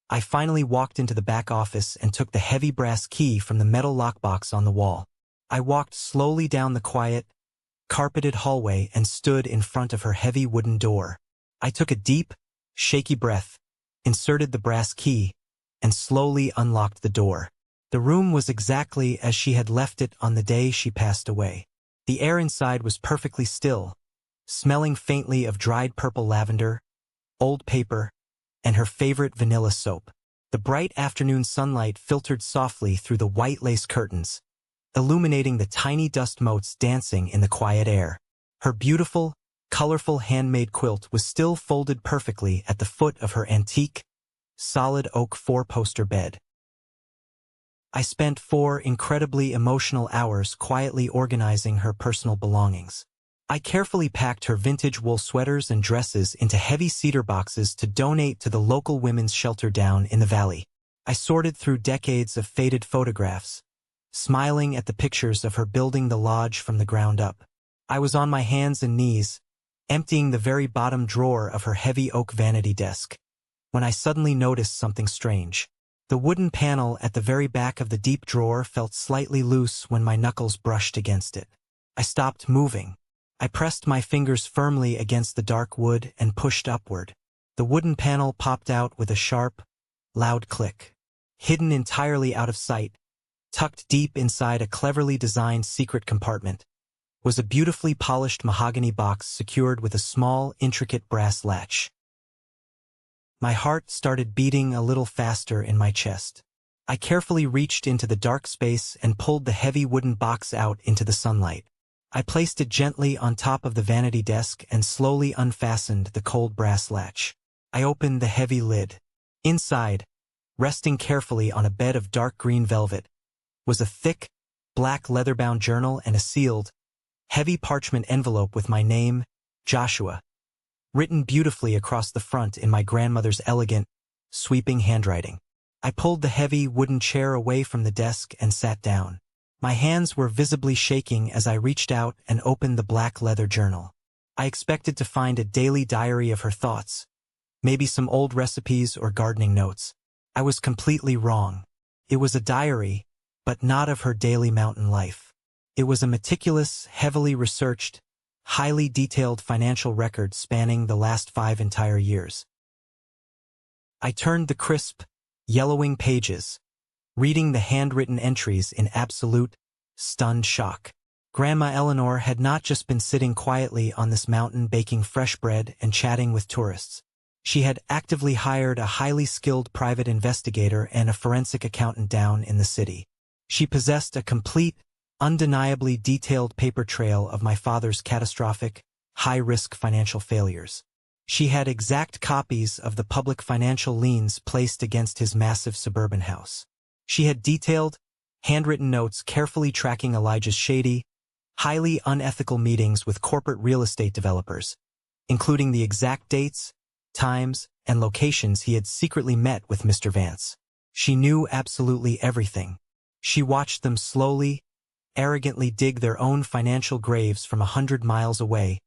I finally walked into the back office and took the heavy brass key from the metal lockbox on the wall. I walked slowly down the quiet, carpeted hallway and stood in front of her heavy wooden door. I took a deep, shaky breath, inserted the brass key, and slowly unlocked the door. The room was exactly as she had left it on the day she passed away. The air inside was perfectly still, smelling faintly of dried purple lavender, old paper, and her favorite vanilla soap. The bright afternoon sunlight filtered softly through the white lace curtains, illuminating the tiny dust motes dancing in the quiet air. Her beautiful, colorful handmade quilt was still folded perfectly at the foot of her antique, solid oak four-poster bed. I spent 4 incredibly emotional hours quietly organizing her personal belongings. I carefully packed her vintage wool sweaters and dresses into heavy cedar boxes to donate to the local women's shelter down in the valley. I sorted through decades of faded photographs, smiling at the pictures of her building the lodge from the ground up. I was on my hands and knees, emptying the very bottom drawer of her heavy oak vanity desk, when I suddenly noticed something strange. The wooden panel at the very back of the deep drawer felt slightly loose when my knuckles brushed against it. I stopped moving. I pressed my fingers firmly against the dark wood and pushed upward. The wooden panel popped out with a sharp, loud click. Hidden entirely out of sight, tucked deep inside a cleverly designed secret compartment, was a beautifully polished mahogany box secured with a small, intricate brass latch. My heart started beating a little faster in my chest. I carefully reached into the dark space and pulled the heavy wooden box out into the sunlight. I placed it gently on top of the vanity desk and slowly unfastened the cold brass latch. I opened the heavy lid. Inside, resting carefully on a bed of dark green velvet, was a thick, black leather-bound journal and a sealed, heavy parchment envelope with my name, Joshua, written beautifully across the front in my grandmother's elegant, sweeping handwriting. I pulled the heavy wooden chair away from the desk and sat down. My hands were visibly shaking as I reached out and opened the black leather journal. I expected to find a daily diary of her thoughts, maybe some old recipes or gardening notes. I was completely wrong. It was a diary, but not of her daily mountain life. It was a meticulous, heavily researched, highly detailed financial record spanning the last 5 entire years. I turned the crisp, yellowing pages, reading the handwritten entries in absolute, stunned shock. Grandma Eleanor had not just been sitting quietly on this mountain baking fresh bread and chatting with tourists. She had actively hired a highly skilled private investigator and a forensic accountant down in the city. She possessed a complete, undeniably detailed paper trail of my father's catastrophic, high-risk financial failures. She had exact copies of the public financial liens placed against his massive suburban house. She had detailed, handwritten notes carefully tracking Elijah's shady, highly unethical meetings with corporate real estate developers, including the exact dates, times, and locations he had secretly met with Mr. Vance. She knew absolutely everything. She watched them slowly, arrogantly dig their own financial graves from 100 miles away,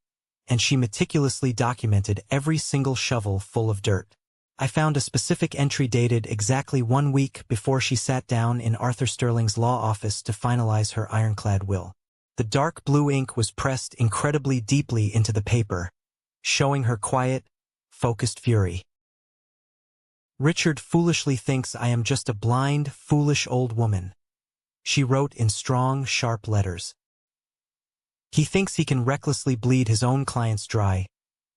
and she meticulously documented every single shovel full of dirt. I found a specific entry dated exactly 1 week before she sat down in Arthur Sterling's law office to finalize her ironclad will. The dark blue ink was pressed incredibly deeply into the paper, showing her quiet, focused fury. "Richard foolishly thinks I am just a blind, foolish old woman," she wrote in strong, sharp letters. "He thinks he can recklessly bleed his own clients dry,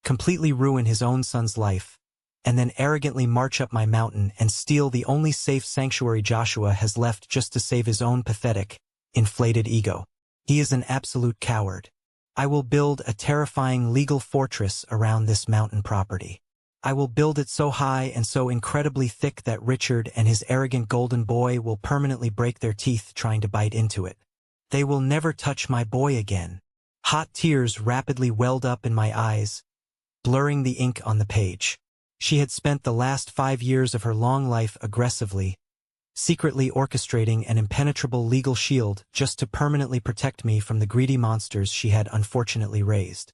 completely ruin his own son's life, and then arrogantly march up my mountain and steal the only safe sanctuary Joshua has left just to save his own pathetic, inflated ego. He is an absolute coward. I will build a terrifying legal fortress around this mountain property. I will build it so high and so incredibly thick that Richard and his arrogant golden boy will permanently break their teeth trying to bite into it. They will never touch my boy again." Hot tears rapidly welled up in my eyes, blurring the ink on the page. She had spent the last 5 years of her long life aggressively, secretly orchestrating an impenetrable legal shield just to permanently protect me from the greedy monsters she had unfortunately raised.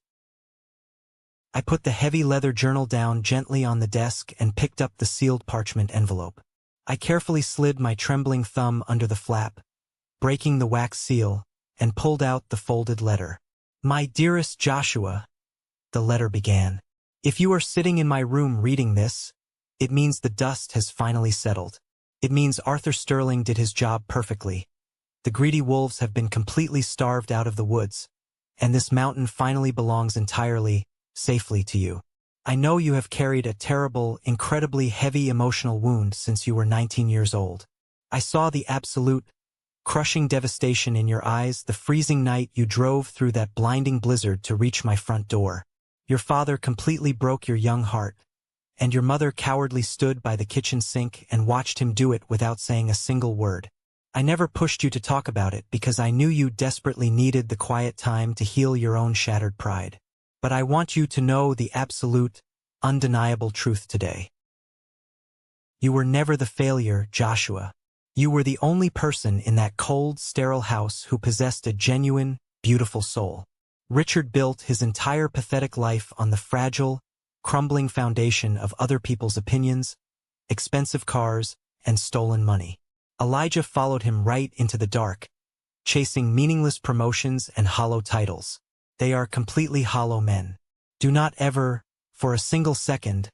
I put the heavy leather journal down gently on the desk and picked up the sealed parchment envelope. I carefully slid my trembling thumb under the flap, breaking the wax seal, and pulled out the folded letter. "My dearest Joshua," the letter began. "If you are sitting in my room reading this, it means the dust has finally settled. It means Arthur Sterling did his job perfectly. The greedy wolves have been completely starved out of the woods, and this mountain finally belongs entirely, safely to you. I know you have carried a terrible, incredibly heavy emotional wound since you were 19 years old. I saw the absolute, crushing devastation in your eyes the freezing night you drove through that blinding blizzard to reach my front door. Your father completely broke your young heart, and your mother cowardly stood by the kitchen sink and watched him do it without saying a single word. I never pushed you to talk about it because I knew you desperately needed the quiet time to heal your own shattered pride. But I want you to know the absolute, undeniable truth today. You were never the failure, Joshua. You were the only person in that cold, sterile house who possessed a genuine, beautiful soul. Richard built his entire pathetic life on the fragile, crumbling foundation of other people's opinions, expensive cars, and stolen money. Elijah followed him right into the dark, chasing meaningless promotions and hollow titles. They are completely hollow men. Do not ever, for a single second,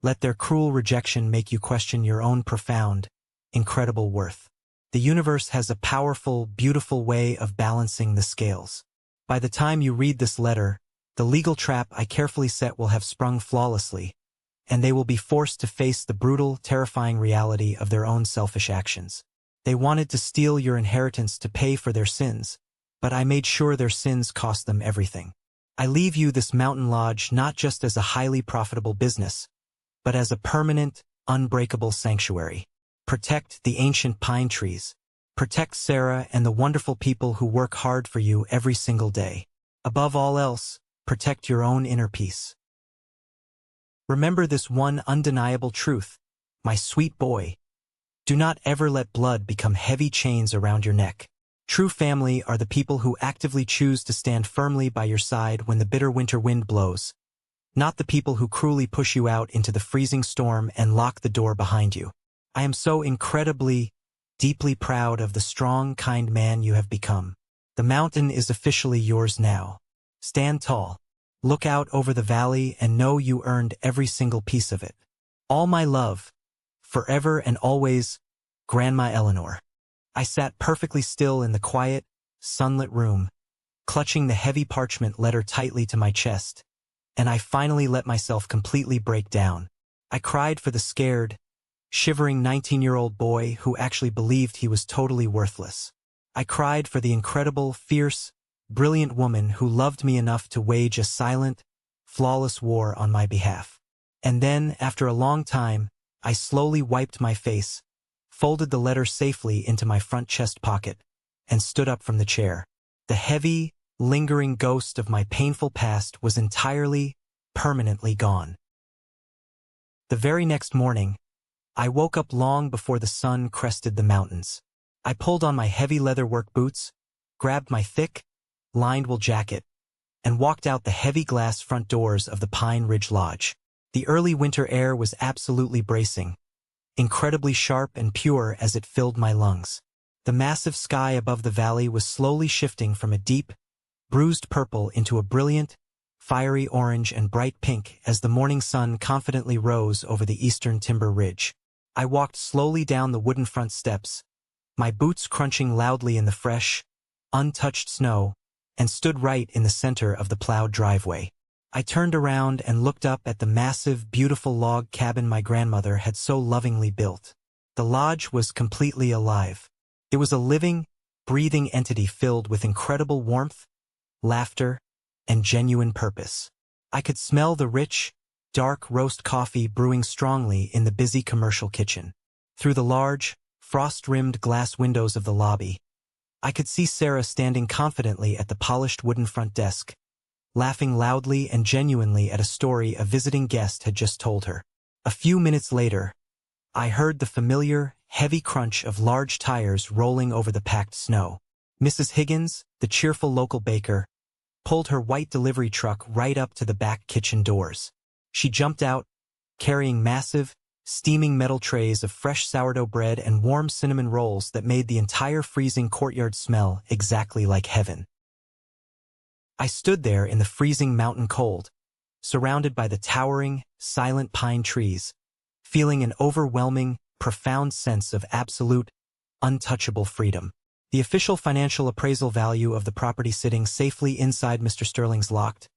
let their cruel rejection make you question your own profound, incredible worth. The universe has a powerful, beautiful way of balancing the scales. By the time you read this letter, the legal trap I carefully set will have sprung flawlessly, and they will be forced to face the brutal, terrifying reality of their own selfish actions. They wanted to steal your inheritance to pay for their sins, but I made sure their sins cost them everything. I leave you this mountain lodge not just as a highly profitable business, but as a permanent, unbreakable sanctuary. Protect the ancient pine trees. Protect Sarah and the wonderful people who work hard for you every single day. Above all else, protect your own inner peace. Remember this one undeniable truth, my sweet boy. Do not ever let blood become heavy chains around your neck. True family are the people who actively choose to stand firmly by your side when the bitter winter wind blows, not the people who cruelly push you out into the freezing storm and lock the door behind you. I am so incredibly, deeply proud of the strong, kind man you have become. The mountain is officially yours now. Stand tall. Look out over the valley and know you earned every single piece of it. All my love, forever and always, Grandma Eleanor. I sat perfectly still in the quiet, sunlit room, clutching the heavy parchment letter tightly to my chest, and I finally let myself completely break down. I cried for the scared, shivering 19-year-old boy who actually believed he was totally worthless. I cried for the incredible, fierce, brilliant woman who loved me enough to wage a silent, flawless war on my behalf. And then, after a long time, I slowly wiped my face, folded the letter safely into my front chest pocket, and stood up from the chair. The heavy, lingering ghost of my painful past was entirely, permanently gone. The very next morning, I woke up long before the sun crested the mountains. I pulled on my heavy leather work boots, grabbed my thick, lined wool jacket, and walked out the heavy glass front doors of the Pine Ridge Lodge. The early winter air was absolutely bracing, incredibly sharp and pure as it filled my lungs. The massive sky above the valley was slowly shifting from a deep, bruised purple into a brilliant, fiery orange and bright pink as the morning sun confidently rose over the eastern timber ridge. I walked slowly down the wooden front steps, my boots crunching loudly in the fresh, untouched snow, and stood right in the center of the plowed driveway. I turned around and looked up at the massive, beautiful log cabin my grandmother had so lovingly built. The lodge was completely alive. It was a living, breathing entity filled with incredible warmth, laughter, and genuine purpose. I could smell the rich, dark roast coffee brewing strongly in the busy commercial kitchen. Through the large, frost-rimmed glass windows of the lobby, I could see Sarah standing confidently at the polished wooden front desk, laughing loudly and genuinely at a story a visiting guest had just told her. A few minutes later, I heard the familiar, heavy crunch of large tires rolling over the packed snow. Mrs. Higgins, the cheerful local baker, pulled her white delivery truck right up to the back kitchen doors. She jumped out, carrying massive, steaming metal trays of fresh sourdough bread and warm cinnamon rolls that made the entire freezing courtyard smell exactly like heaven. I stood there in the freezing mountain cold, surrounded by the towering, silent pine trees, feeling an overwhelming, profound sense of absolute, untouchable freedom. The official financial appraisal value of the property sitting safely inside Mr. Sterling's locked,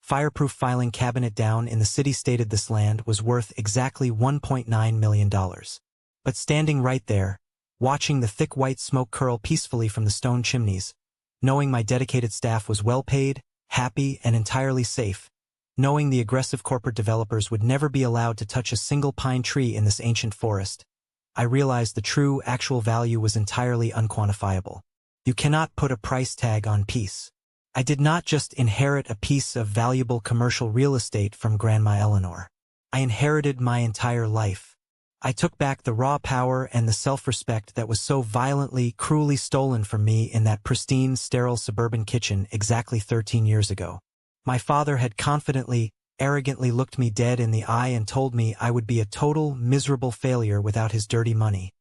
fireproof filing cabinet down in the city stated this land was worth exactly $1.9 million. But standing right there, watching the thick white smoke curl peacefully from the stone chimneys, knowing my dedicated staff was well paid, happy, and entirely safe, knowing the aggressive corporate developers would never be allowed to touch a single pine tree in this ancient forest, I realized the true, actual value was entirely unquantifiable. You cannot put a price tag on peace. I did not just inherit a piece of valuable commercial real estate from Grandma Eleanor. I inherited my entire life. I took back the raw power and the self-respect that was so violently, cruelly stolen from me in that pristine, sterile suburban kitchen exactly 13 years ago. My father had confidently, arrogantly looked me dead in the eye and told me I would be a total, miserable failure without his dirty money,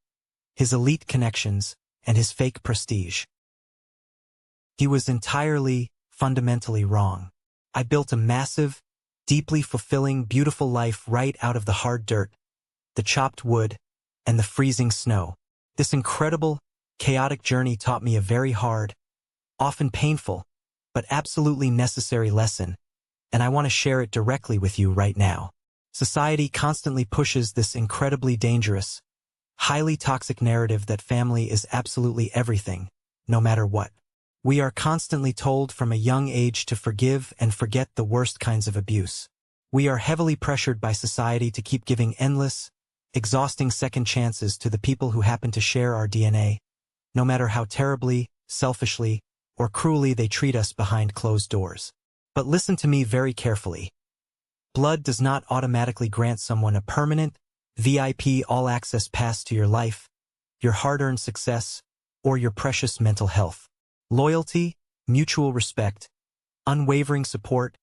his elite connections, and his fake prestige. He was entirely, fundamentally wrong. I built a massive, deeply fulfilling, beautiful life right out of the hard dirt, the chopped wood, and the freezing snow. This incredible, chaotic journey taught me a very hard, often painful, but absolutely necessary lesson, and I want to share it directly with you right now. Society constantly pushes this incredibly dangerous, highly toxic narrative that family is absolutely everything, no matter what. We are constantly told from a young age to forgive and forget the worst kinds of abuse. We are heavily pressured by society to keep giving endless, exhausting second chances to the people who happen to share our DNA, no matter how terribly, selfishly, or cruelly they treat us behind closed doors. But listen to me very carefully. Blood does not automatically grant someone a permanent, VIP all-access pass to your life, your hard-earned success, or your precious mental health. Loyalty, mutual respect, unwavering support,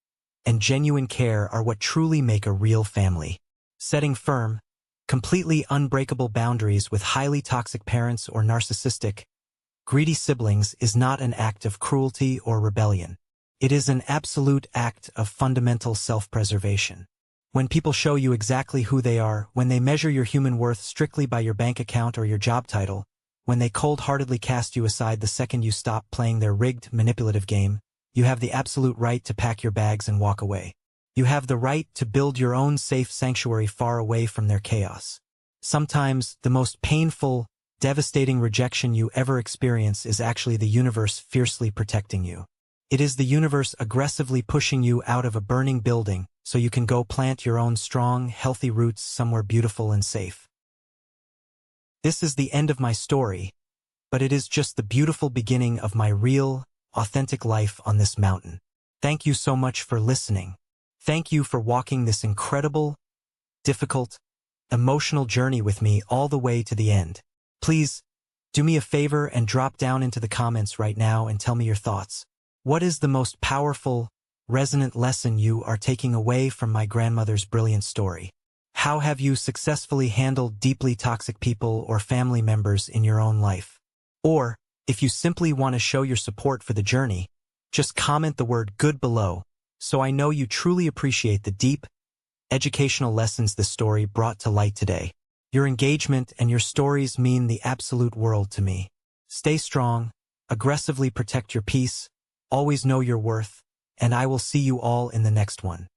and genuine care are what truly make a real family. Setting firm, completely unbreakable boundaries with highly toxic parents or narcissistic, greedy siblings is not an act of cruelty or rebellion. It is an absolute act of fundamental self-preservation. When people show you exactly who they are, when they measure your human worth strictly by your bank account or your job title, when they cold-heartedly cast you aside the second you stop playing their rigged, manipulative game, You have the absolute right to pack your bags and walk away. You have the right to build your own safe sanctuary far away from their chaos. Sometimes, the most painful, devastating rejection you ever experience is actually the universe fiercely protecting you. It is the universe aggressively pushing you out of a burning building so you can go plant your own strong, healthy roots somewhere beautiful and safe. This is the end of my story, but it is just the beautiful beginning of my real, authentic life on this mountain. Thank you so much for listening. Thank you for walking this incredible, difficult, emotional journey with me all the way to the end. Please, do me a favor and drop down into the comments right now and tell me your thoughts. What is the most powerful, resonant lesson you are taking away from my grandmother's brilliant story? How have you successfully handled deeply toxic people or family members in your own life? Or, if you simply want to show your support for the journey, just comment the word good below, so I know you truly appreciate the deep, educational lessons this story brought to light today. Your engagement and your stories mean the absolute world to me. Stay strong, aggressively protect your peace, always know your worth, and I will see you all in the next one.